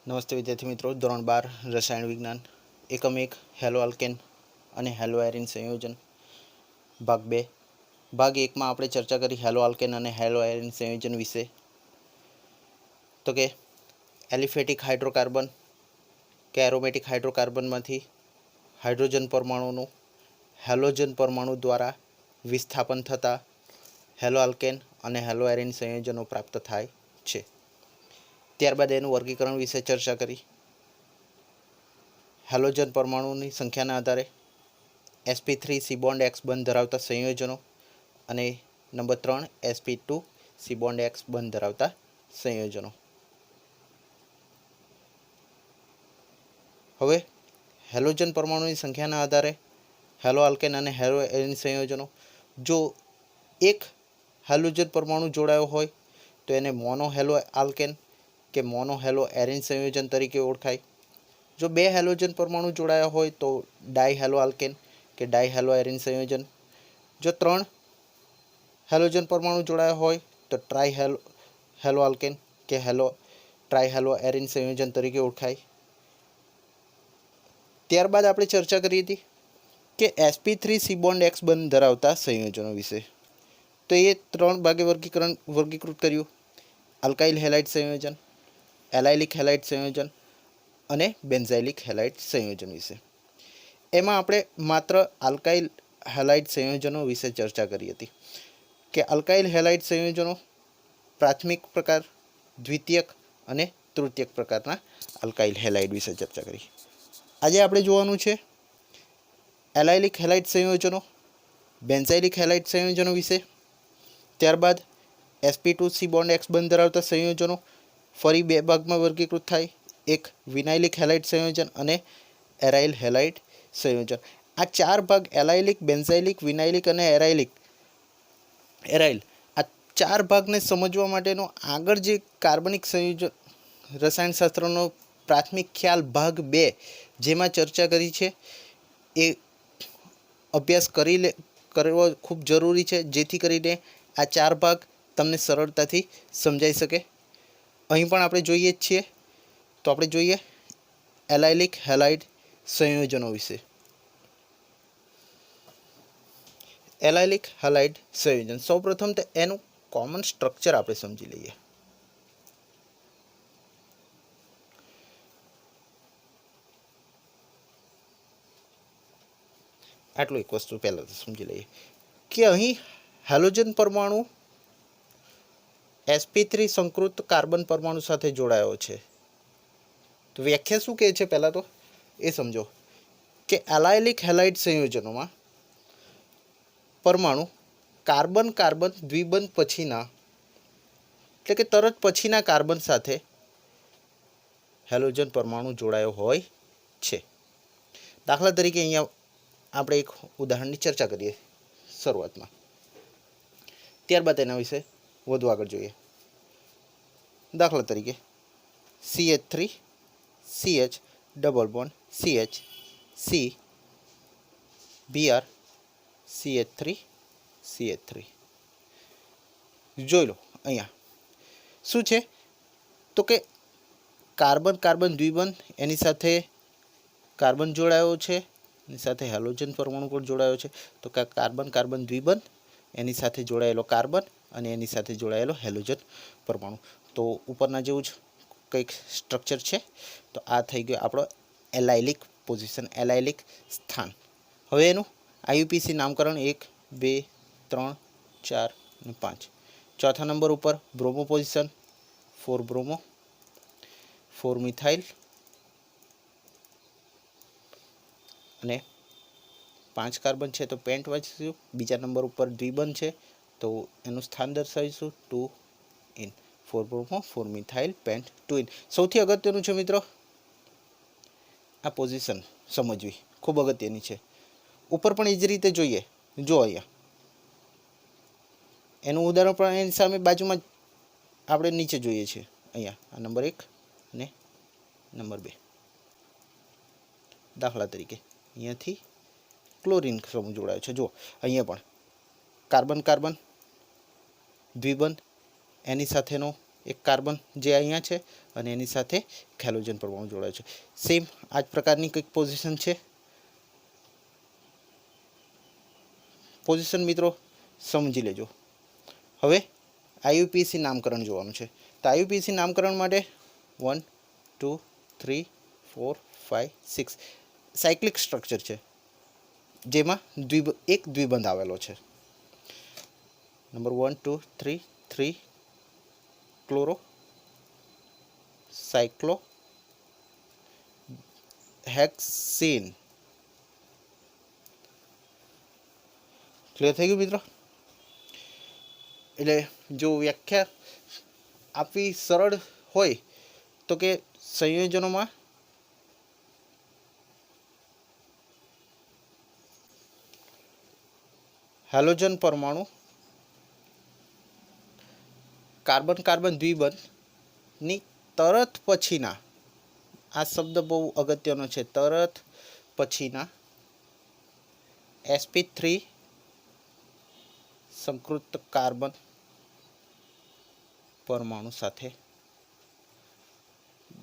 નમસ્તે વિદ્યાર્થી મિત્રો, ધોરણ 12 રસાયણ વિજ્ઞાન એકમ 1 હેલો આલ્કેન અને હેલો એરિન સંયોજન ભાગ 2. ભાગ 1 માં આપણે ચર્ચા કરી હેલો આલ્કેન અને હેલો એરિન સંયોજન વિશે. તો કે એલિફેટિક હાઇડ્રોકાર્બન કે એરોમેટિક હાઇડ્રોકાર્બનમાંથી હાઇડ્રોજન પરમાણુનું હેલોજન પરમાણુ દ્વારા વિસ્થાપન થતાં હેલો આલ્કેન અને હેલો એરિન સંયોજનો પ્રાપ્ત થાય છે. ત્યારબાદ એનું વર્ગીકરણ વિશે ચર્ચા કરી. હેલોજન પરમાણુની સંખ્યાના આધારે sp3 બોન્ડ X બંધ ધરાવતા સંયોજનો અને નંબર 3 sp2 બોન્ડ X બંધ ધરાવતા સંયોજનો. હવે હેલોજન પરમાણુની સંખ્યાના આધારે હેલો આલ્કેન અને હેલો એરિન સંયોજનો. જો એક હેલોજન પરમાણુ જોડાયો હોય તો એને મોનો હેલો આલ્કેન કે મોનો હેલો એરિન સંયોજન તરીકે ઓળખાય. જો બે હેલોજન પરમાણુ જોડાયા હોય તો ડાઈ હેલો આલ્કેન કે ડાઈ હેલો એરિન સંયોજન. જો 3 હેલોજન પરમાણુ જોડાયા હોય તો ટ્રાઈ હેલો આલ્કેન કે ટ્રાઈ હેલો એરિન સંયોજન તરીકે ઓળખાય. ત્યારબાદ આપણે ચર્ચા કરી હતી કે sp3 બોન્ડ X બંધ ધરાવતા સંયોજનો વિશે. તો એ 3 ભાગે વર્ગીકૃત કર્યું: આલ્કાઇલ હેલાઇડ સંયોજન, એલાઇલિક હેલાઇડ સંયોજન અને બેન્ઝાઇલિક હેલાઇડ સંયોજન વિશે. એમાં આપણે માત્ર આલ્કાઇલ હેલાઇડ સંયોજનો વિશે ચર્ચા કરી હતી કે આલ્કાઇલ હેલાઇડ સંયોજનો પ્રાથમિક પ્રકાર, દ્વિતીયક અને તૃતીયક પ્રકારના આલ્કાઇલ હેલાઇડ વિશે ચર્ચા કરી. આજે આપણે જોવાનું છે એલાઇલિક હેલાઇડ સંયોજનો, બેન્ઝાઇલિક હેલાઇડ સંયોજનો વિશે. ત્યારબાદ sp2 બોન્ડ X બંધ ધરાવતા સંયોજનો ફરી 2 ભાગમાં વર્ગીકૃત થાય: એક વિનાઇલિક હેલાઇડ સંયોજન અને એરાઇલ હેલાઇડ સંયોજન. આ 4 ભાગ એલાઇલિક, બેન્ઝાઇલિક, વિનાઇલિક અને એરાઇલ આ 4 ભાગને સમજવા માટેનો આગળ જે કાર્બનિક સંયોજન રસાયણશાસ્ત્રનો પ્રાથમિક ખ્યાલ ભાગ 2 જેમાં ચર્ચા કરી છે એ અભ્યાસ કરવો ખૂબ જરૂરી છે, જેથી કરીને આ 4 ભાગ તમને સરળતાથી સમજાઈ શકે. અહીં પણ આપણે જોઈએ જ છીએ. તો આપણે જોઈએ એલાઇલિક હેલાઇડ સંયોજનો વિશે. એલાઇલિક હેલાઇડ સંયોજન સૌપ્રથમ તો એનું કોમન સ્ટ્રક્ચર આપણે સમજી લઈએ. આટલું એક વસ્તુ પહેલાં તો સમજી લઈએ કે અહીં હેલોજન પરમાણુ sp3 સંકૃત કાર્બન પરમાણુ સાથે જોડાયો છે. તો વ્યાખ્યા શું કહે છે પહેલાં તો એ સમજો કે એલાઇલિક હેલાઇડ સંયોજનોમાં પરમાણુ કાર્બન કાર્બન દ્વિબંધ પછીના એટલે કે તરત પછીના કાર્બન સાથે હેલોજન પરમાણુ જોડાયો હોય છે. દાખલા તરીકે અહીંયા આપણે એક ઉદાહરણની ચર્ચા કરીએ શરૂઆતમાં, ત્યારબાદ એના વિશે વધુ આગળ જોઈએ. દાખલા તરીકે CH3 CH double bond CH C Br CH3 CH3 જોઈ લો. અહીંયા શું છે તો કે કાર્બન કાર્બન દ્વિબંધ, એની સાથે કાર્બન જોડાયો છે, એની સાથે હેલોજન પરમાણુ પણ જોડાયો છે. તો કે કાર્બન કાર્બન દ્વિબંધ, એની સાથે જોડાયેલો કાર્બન અને એની સાથે જોડાયેલો હેલોજન પરમાણુ. તો ઉપરના જેવું જ કંઈક સ્ટ્રક્ચર છે. તો આ થઈ ગયો આપણો એલાઇલિક પોઝિશન, એલાઇલિક સ્થાન. હવે એનું IUPAC નામકરણ 1 2 3 4 અને 5. ચોથા નંબર ઉપર બ્રોમો પોઝિશન 4 બ્રોમો 4 મિથાઇલ અને 5 કાર્બન છે તો પેન્ટ વાંચીશું. બીજા નંબર ઉપર દ્વિબંધ છે તો એનું સ્થાન દર્શાવીશું 2 in 4 bromo 4 methyl pant 2 in. સૌથી અગત્યનું છે મિત્રો આ પોઝિશન સમજવી, ખૂબ અગત્યની છે. ઉપર પણ એ જ રીતે જોઈએ. જો અહીંયા એનું ઉદાહરણ પણ એની સામે બાજુમાં આપણે નીચે જોઈએ છીએ. અહીંયા આ નંબર 1 અને નંબર 2. દાખલા તરીકે અહીંયાથી ક્લોરીન સમૂહ જોડાયો છે. જો અહીંયા પણ કાર્બન કાર્બન દ્વિબંધ, એની સાથેનો એક કાર્બન જે અહીંયા છે અને એની સાથે હેલોજન પરમાણુ જોડાયો છે. સેમ આ જ પ્રકારની કંઈક પોઝિશન છે. પોઝિશન મિત્રો સમજી લેજો. હવે આઈયુપીએસી નામકરણ જોવાનું છે. તો આઈયુપીએસી નામકરણ માટે 1 2 3 4 5 6 સાયક્લિક સ્ટ્રક્ચર છે, જેમાં એક દ્વિબંધ આવેલો છે. Number 1 2 3 3 chlorocyclohexene. Clear થઈ ગયું મિત્રો? એટલે જો વ્યાખ્યા આપવી સરળ હોય તો કે સંયોજનોમાં હેલોજન પરમાણુ કાર્બન કાર્બન દ્વિબંધની તરત પછીના, આ શબ્દ બહુ અગત્યનો છે, તરત પછીના sp3 સંકૃત કાર્બન પરમાણુ સાથે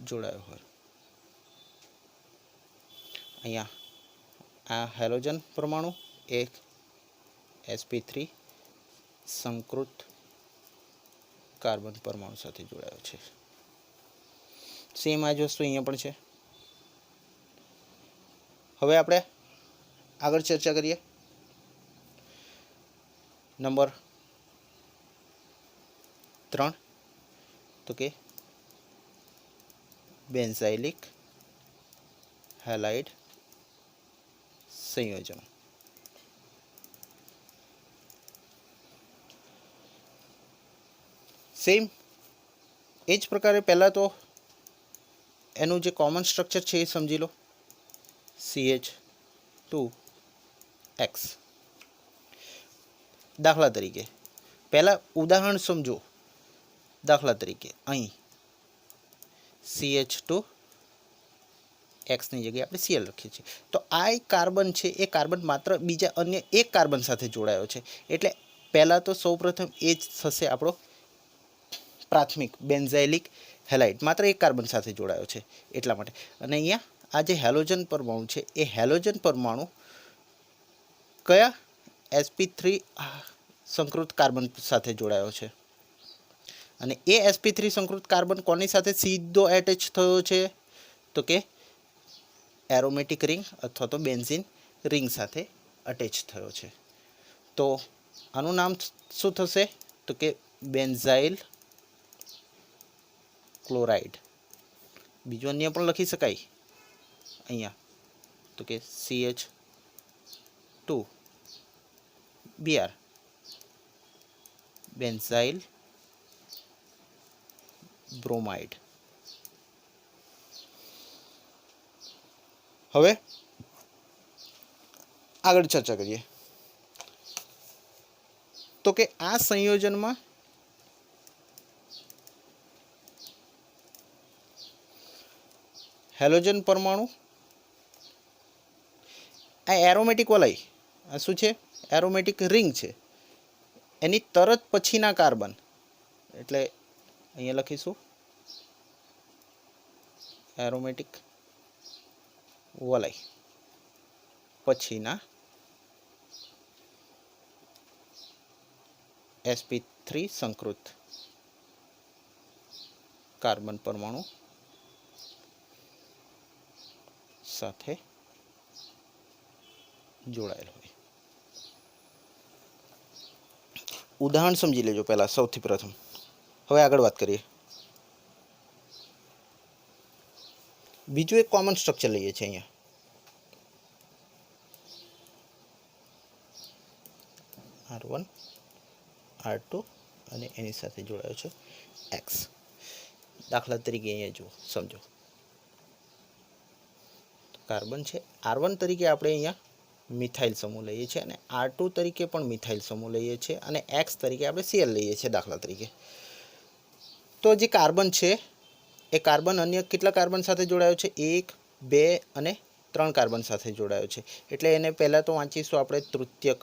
જોડાયો હોય. અહીંયા આ હેલોજન પરમાણુ એક sp3 સંકૃત કાર્બન પરમાણુ સાથે જોડાયો છે. સેમ આ જ વસ્તુ અહીંયા પણ છે. હવે આપણે આગળ ચર્ચા કરીએ. નંબર 3 તો કે બેન્ઝાઇલિક હેલાઇડ સંયોજનો. સેમ એ જ પ્રકારે પહેલાં તો એનું જે કોમન સ્ટ્રક્ચર છે એ સમજી લો. CH2X. દાખલા તરીકે પહેલાં ઉદાહરણ સમજો. દાખલા તરીકે અહીં CH2X ની જગ્યાએ આપણે Cl લખીએ છીએ. તો આ એક કાર્બન છે, એ કાર્બન માત્ર બીજા અન્ય એક કાર્બન સાથે જોડાયો છે. એટલે પહેલાં તો સૌપ્રથમ એ જ થશે આપણો પ્રાથમિક બેન્ઝાઇલિક હેલાઇડ, માત્ર એક કાર્બન સાથે જોડાયો છે એટલા માટે. અને અહીંયા આ જે હેલોજન પરમાણુ છે એ હેલોજન પરમાણુ કયા sp3 સંકૃત કાર્બન સાથે જોડાયો છે. અને એ sp3 સંકૃત કાર્બન કોની સાથે સીધો એટેચ થયો છે તો કે એરોમેટિક રિંગ અથવા તો બેન્ઝીન રિંગ સાથે અટેચ થયો છે. તો આનું નામ શું થશે તો કે બેન્ઝાઇલ ક્લોરાઇડ. બીજું અન્ય પણ લખી શકાય અહીંયા તો કે CH2Br બેન્ઝાઇલ બ્રોમાઇડ. હવે આગળ ચર્ચા કરીએ તો કે આ સંયોજનમાં હેલોજન પરમાણુ આ એરોમેટિક વલય, આ શું છે એરોમેટિક રિંગ છે, એની તરત પછીના કાર્બન, એટલે અહીંયા લખીશું એરોમેટિક વલય પછીના sp3 સંકૃત કાર્બન પરમાણુ સાથે જોડાયેલ હોય. ઉદાહરણ સમજી લેજો પહેલા સૌથી પ્રથમ. હવે આગળ વાત કરીએ. બીજું એક કોમન સ્ટ્રક્ચર લઈએ છીએ અહીંયા. R1 R2 અને એની સાથે જોડાયો છે X. દાખલા તરીકે અહીંયા જુઓ, સમજો કાર્બન છે. R1 તરીકે આપણે અહીંયા મિથાઇલ સમૂહ લઈએ છીએ અને R2 તરીકે પણ મિથાઇલ સમૂહ લઈએ છીએ અને X તરીકે આપણે Cl લઈએ છીએ દાખલા તરીકે. તો જે કાર્બન છે એ કાર્બન અન્ય કેટલા કાર્બન સાથે જોડાયો છે? 1 2 અને 3 કાર્બન સાથે જોડાયો છે. એટલે એને પહેલાં તો વાંચીશું આપણે તૃતીયક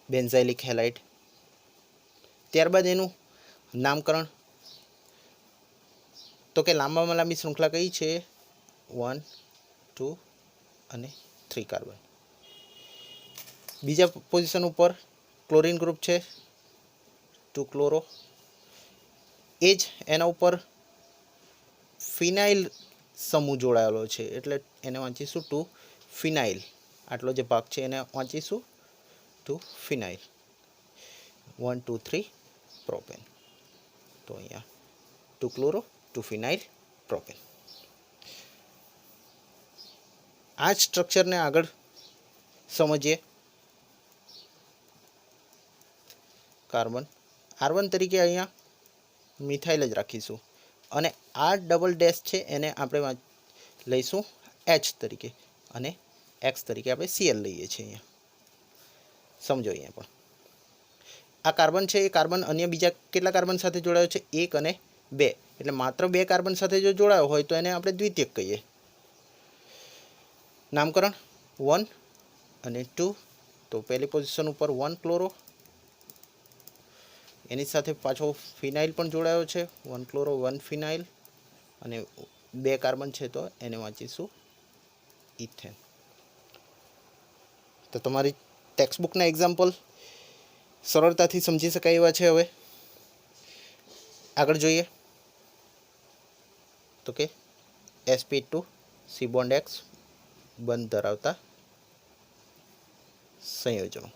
બેન્ઝાઇલિક હેલાઇડ. ત્યારબાદ એનું નામકરણ तो कि लांबामां लांबी श्रृंखला कई छे 1 2 અને 3 કાર્બન। बीजा पोजिशन पर क्लोरीन ग्रुप है 2 क्लोरो। एज एना उपर फिनाइल समूह जोड़ायेलो है एटले एने वाँचीशुं 2 फिनाइल। आटलो जे भाग है एने वाँचीशुं 2 फिनाइल 1 2 3 प्रोपेन। तो अहींया 2 क्लोरो 2 फिनाइल प्रोपेन। आ स्ट्रक्चर ने आगळ समझिए। कार्बन R1 तरीके अहींया मिथाइल ज राखीशुं अने आ डबल डैश छे एने आपणे लईशुं H तरीके अने X तरीके आपणे Cl लईए छीए। अहींया समझो। अहींया पण आ कार्बन छे ए कार्बन अन्य बीजा केटला कार्बन साथे जोड़ायो छे 1 અને 2 એટલે मात्र 2 कार्बन साथे जो जोड़ायो होय तो एने आपणे द्वितीयक कहीए। नामकरण 1 અને 2। तो पहली पोजिशन पर 1 क्लोरो एनी साथे पाछो फिनाइल पण जोड़ायो छे 1 क्लोरो 1 फिनाइल अने 2 कार्बन छे तो एने वाँचीशुं इथेन। तो तमारी टेक्स्टबुकना एक्जाम्पल सरलताथी समझी शकाय एवा छे। हवे आगळ जोईए तो के sp2 C bond X बंध धरावता संयोजनों।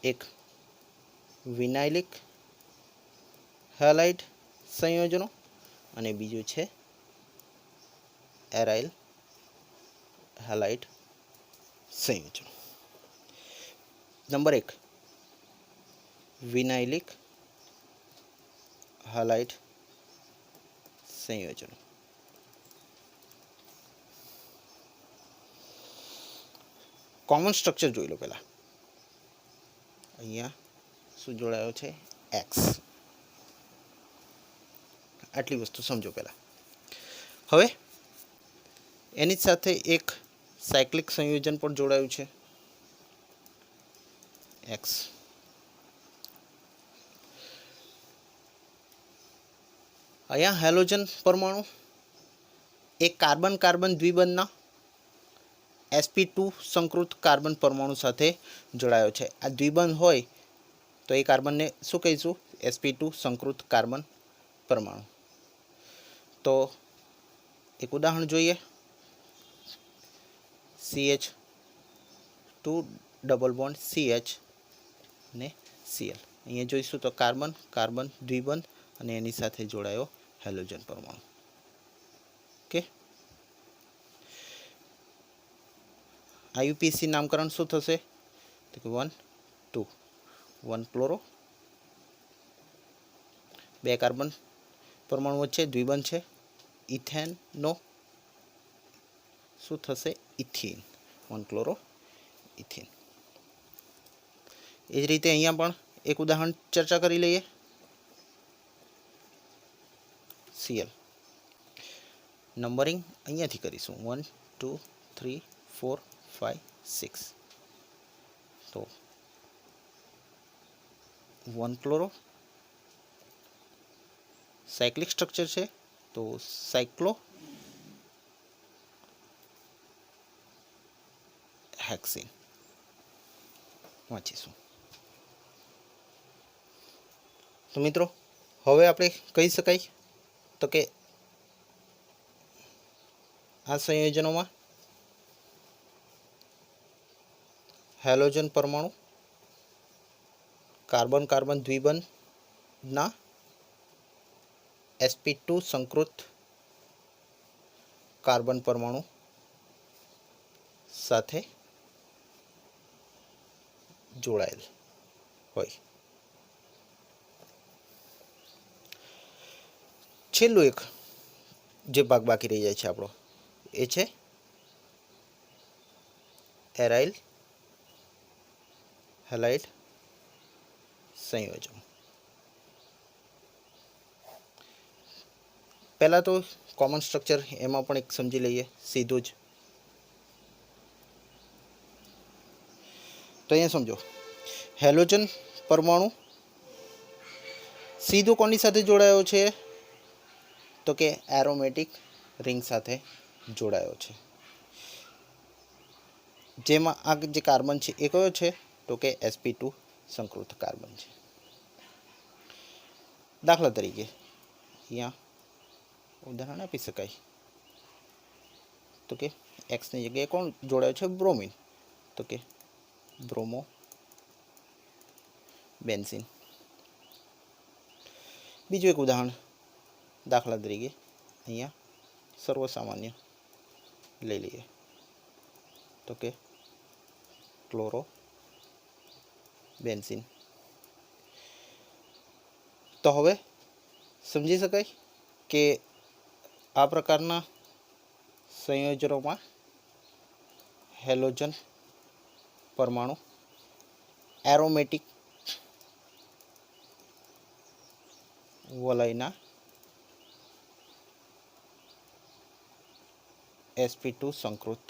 एक विनाइलिक हेलाइड संयोजनों अने बीजू छे एराइल हेलाइड संयोजनों। नंबर 1 विनाइलिक हेलाइड संयोजनों। कॉमन स्ट्रक्चर जोई लो। पहला अहींया शुं जोड़ायो छे एक्स। आटली वस्तु समझो पहला। हवे एनी साथे एक साइक्लिक संयोजन पर जोड़ायुं छे एक्स। अहींया हेलोजन परमाणु एक कार्बन कार्बन द्विबंधना sp2 संकृत कार्बन परमाणु साथे जोड़ायो छे। आ द्विबंध होय तो ए कार्बन ने शुं कहीशुं sp2 संकृत कार्बन परमाणु। तो एक उदाहरण जोईए CH2 डबल बॉन्ड CH ने Cl। अहींया जोईशुं तो कार्बन कार्बन द्विबंध अने एनी साथे जोड़ायो हेलोजन परमाणु। ओके। IUPAC नामकरण शुं थशे तो कि 1 2 1 क्लोरो 2 कार्बन परमाणु वच्चे द्विबंध छे इथेन नो शुं थशे इथीन 1 क्लोरो इथीन। ए ज रीते अहींया पण एक उदाहरण चर्चा करी लईए Cl। नंबरिंग अहींयाथी करीशुं 1 2 3 4 5 6। तो 1 क्लोरो साइक्लिक स्ट्रक्चर है तो साइक्लो हेक्सेन वाँचीशुं। तो मित्रों हवे आपणे कही शकाय तो कि आ संयोजनों में हेलोजन परमाणु कार्बन कार्बन द्विबंध ना sp2 संकृत कार्बन परमाणु साथे जोड़ायेल होय। छेल्लो एक जे भाग बाकी रही जाय छे आपणो ए छे एराइल हेलाइड संयोजन। पहला तो कॉमन स्ट्रक्चर एमां पण एक समझी लईए सीधुं ज। तो अहींया समझो हेलोजन પરમાણુ સીધો કોની સાથે જોડાયો છે? તો કે એરોમેટિક રિંગ સાથે જોડાયો છે. જેમાં આ જે કાર્બન છે એ કયો છે? તો કે sp2 સંકૃત કાર્બન છે. દાખલા તરીકે અહીંયા ઉદાહરણ આપી શકાય તો કે એક્સની જગ્યાએ કોણ જોડાયો છે? બ્રોમિન. તો કે બ્રોમો બેન્ઝીન. બીજું એક ઉદાહરણ દાખલા તરીકે અહીંયા સર્વસામાન્ય લઈ લઈએ તો કે ક્લોરો બેન્ઝીન. તો હવે સમજી શકાય કે આ પ્રકારના સંયોજનોમાં હેલોજન પરમાણુ એરોમેટિક વલયના sp2 સંકૃત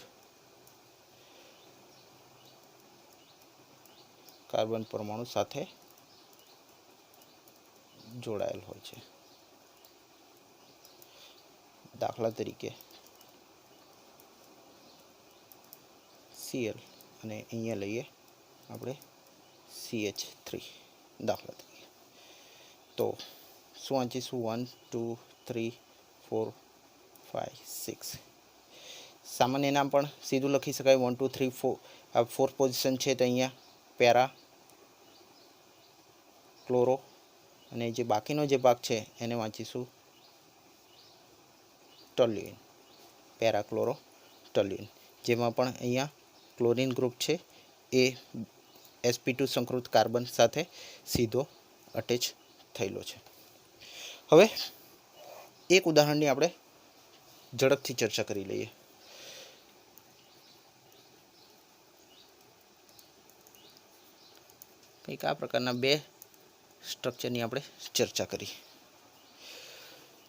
કાર્બન પરમાણુ સાથે જોડાયેલ હોય છે. દાખલા તરીકે Cl અને અહીંયા લઈએ આપણે CH3 દાખલા તરીકે. તો શું વાંચીશું? 1 2 3 4 5 6. સામાન્ય નામ પણ સીધું લખી શકાય. 1 2 3 4 આ 4 પોઝિશન છે તો અહીંયા પેરા ક્લોરો અને જે બાકીનો જે ભાગ છે એને વાંચીશું ટોલ્યુઇન, પેરાક્લોરો ટોલ્યુઇન. જેમાં પણ અહીંયા ક્લોરીન ગ્રુપ છે એ sp2 સંકૃત કાર્બન સાથે સીધો અટેચ થયેલો છે. હવે એક ઉદાહરણની આપણે ઝડપથી ચર્ચા કરી લઈએ. કંઈક આ પ્રકારના બે સ્ટ્રક્ચરની આપણે ચર્ચા કરી.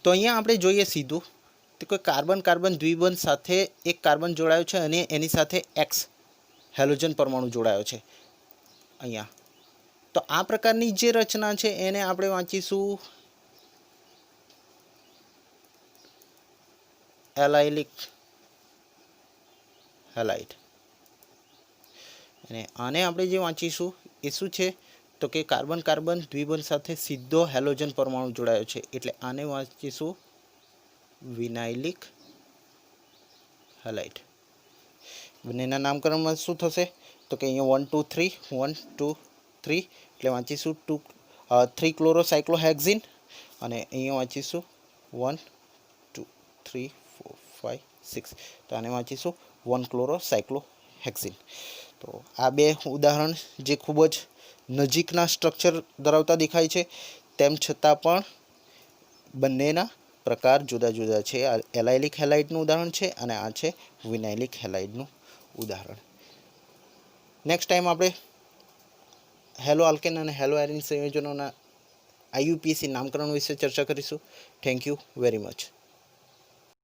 તો અહીંયા આપણે જોઈએ સીધું તો કોઈ કાર્બન કાર્બન દ્વિબંધ સાથે એક કાર્બન જોડાયો છે અને એની સાથે એક્સ હેલોજન પરમાણુ જોડાયો છે અહીંયા. તો આ પ્રકારની જે રચના છે એને આપણે વાંચીશું એલાઇલિક હેલાઇડ. અને આને આપણે જે વાંચીશું એ શું છે? તો કે કાર્બન કાર્બન દ્વિબંધ સાથે સીધો હેલોજન પરમાણુ જોડાયો છે એટલે આને વાંચીશું વિનાઇલિક હેલાઇડ. બંનેના નામકરણમાં શું થશે? તો કે અહીંયા 1 2 3 1 2 3 એટલે વાંચીશું 3 ક્લોરોસાયક્લોહેક્ઝિન અને અહીંયા વાંચીશું 1 2 3 4 5 6 તો આને વાંચીશું 1 ક્લોરોસાયક્લોહેક્ઝિન. તો આ બે ઉદાહરણ જે ખૂબ જ નજીકના સ્ટ્રક્ચર ધરાવતા દેખાય છે તેમ છતાં પણ બંનેના પ્રકાર જુદા જુદા છે. આ એલાઇલિક હેલાઇડનું ઉદાહરણ છે અને આ છે વિનાઇલિક હેલાઇડનું ઉદાહરણ. નેક્સ્ટ ટાઈમ આપણે હેલો આલ્કેન અને હેલો એરિન સંયોજનોના IUPAC નામકરણ વિશે ચર્ચા કરીશું. Thank you very much.